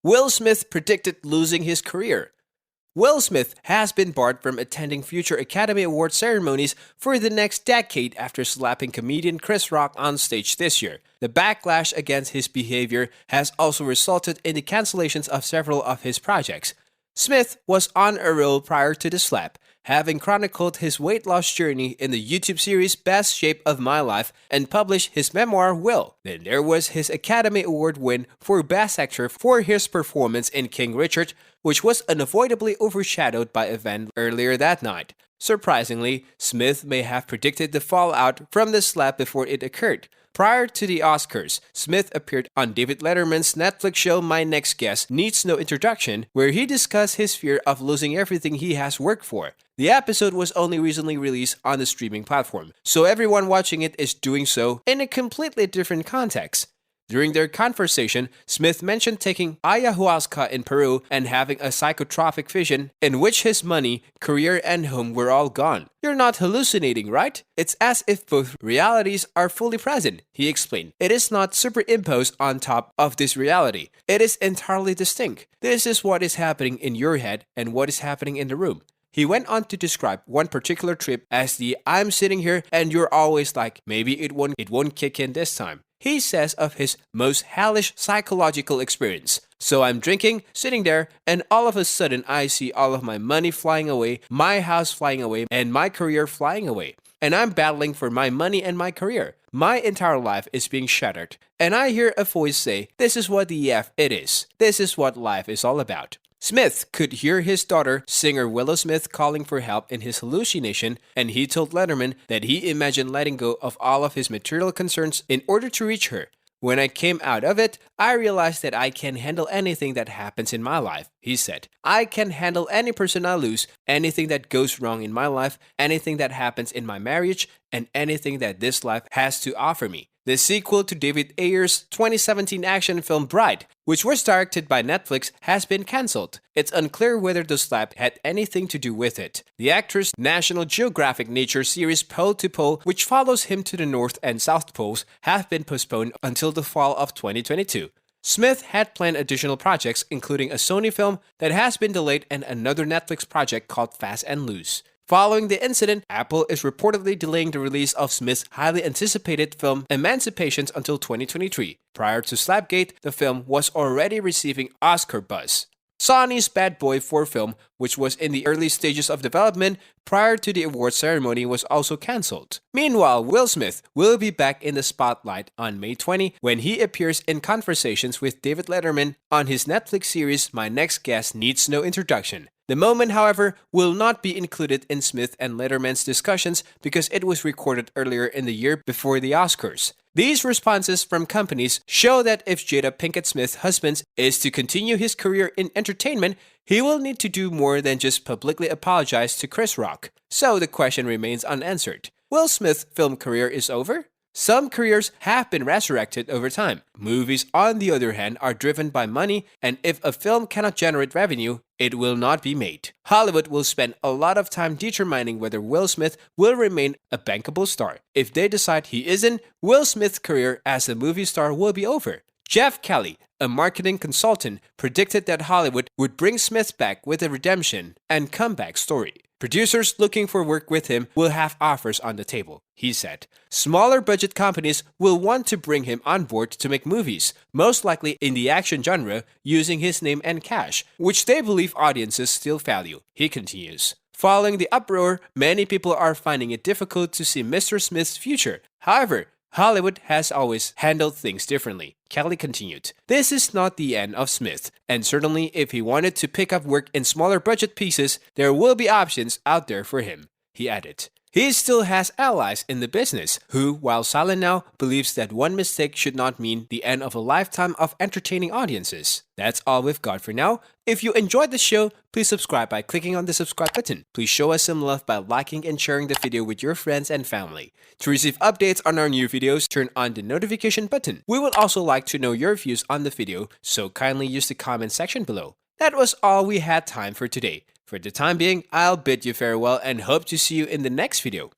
Will Smith predicted losing his career. Will Smith has been barred from attending future Academy Award ceremonies for the next decade after slapping comedian Chris Rock on stage this year. The backlash against his behavior has also resulted in the cancellations of several of his projects. Smith was on a roll prior to the slap, having chronicled his weight loss journey in the YouTube series Best Shape of My Life and published his memoir Will. Then there was his Academy Award win for Best Actor for his performance in King Richard, which was unavoidably overshadowed by event earlier that night. Surprisingly, Smith may have predicted the fallout from the slap before it occurred. Prior to the Oscars, Smith appeared on David Letterman's Netflix show My Next Guest Needs No Introduction, where he discussed his fear of losing everything he has worked for. The episode was only recently released on the streaming platform, so everyone watching it is doing so in a completely different context. During their conversation, Smith mentioned taking ayahuasca in Peru and having a psychotropic vision in which his money, career, and home were all gone. "You're not hallucinating, right? It's as if both realities are fully present," he explained. "It is not superimposed on top of this reality. It is entirely distinct. This is what is happening in your head and what is happening in the room." He went on to describe one particular trip as the "I'm sitting here and you're always like, maybe it won't kick in this time." He says of his most hellish psychological experience. "So I'm drinking, sitting there, and all of a sudden I see all of my money flying away, my house flying away, and my career flying away. And I'm battling for my money and my career. My entire life is being shattered. And I hear a voice say, this is what the F it is. This is what life is all about." Smith could hear his daughter, singer Willow Smith, calling for help in his hallucination, and he told Letterman that he imagined letting go of all of his material concerns in order to reach her. "When I came out of it, I realized that I can handle anything that happens in my life," he said. "I can handle any person I lose, anything that goes wrong in my life, anything that happens in my marriage, and anything that this life has to offer me." The sequel to David Ayer's 2017 action film Bride, which was directed by Netflix, has been cancelled. It's unclear whether the slap had anything to do with it. The actor's National Geographic nature series Pole to Pole, which follows him to the North and South Poles, have been postponed until the fall of 2022. Smith had planned additional projects, including a Sony film that has been delayed and another Netflix project called Fast and Loose. Following the incident, Apple is reportedly delaying the release of Smith's highly anticipated film Emancipations until 2023. Prior to Slapgate, the film was already receiving Oscar buzz. Sony's Bad Boy 4 film, which was in the early stages of development prior to the award ceremony, was also cancelled. Meanwhile, Will Smith will be back in the spotlight on May 20 when he appears in conversations with David Letterman on his Netflix series My Next Guest Needs No Introduction. The moment, however, will not be included in Smith and Letterman's discussions because it was recorded earlier in the year before the Oscars. These responses from companies show that if Jada Pinkett Smith's husband is to continue his career in entertainment, he will need to do more than just publicly apologize to Chris Rock. So the question remains unanswered. Will Smith's film career is over? Some careers have been resurrected over time. Movies, on the other hand, are driven by money, and if a film cannot generate revenue, it will not be made. Hollywood will spend a lot of time determining whether Will Smith will remain a bankable star. If they decide he isn't, Will Smith's career as a movie star will be over. Jeff Kelly, a marketing consultant, predicted that Hollywood would bring Smith back with a redemption and comeback story. Producers looking for work with him will have offers on the table, he said. Smaller budget companies will want to bring him on board to make movies, most likely in the action genre, using his name and cash, which they believe audiences still value, he continues. Following the uproar, many people are finding it difficult to see Mr. Smith's future. However, Hollywood has always handled things differently, Kelly continued. This is not the end of Smith, and certainly if he wanted to pick up work in smaller budget pieces, there will be options out there for him, he added. He still has allies in the business who, while silent now, believes that one mistake should not mean the end of a lifetime of entertaining audiences. That's all we've got for now. If you enjoyed the show, please subscribe by clicking on the subscribe button. Please show us some love by liking and sharing the video with your friends and family. To receive updates on our new videos, turn on the notification button. We would also like to know your views on the video, so kindly use the comment section below. That was all we had time for today. For the time being, I'll bid you farewell and hope to see you in the next video.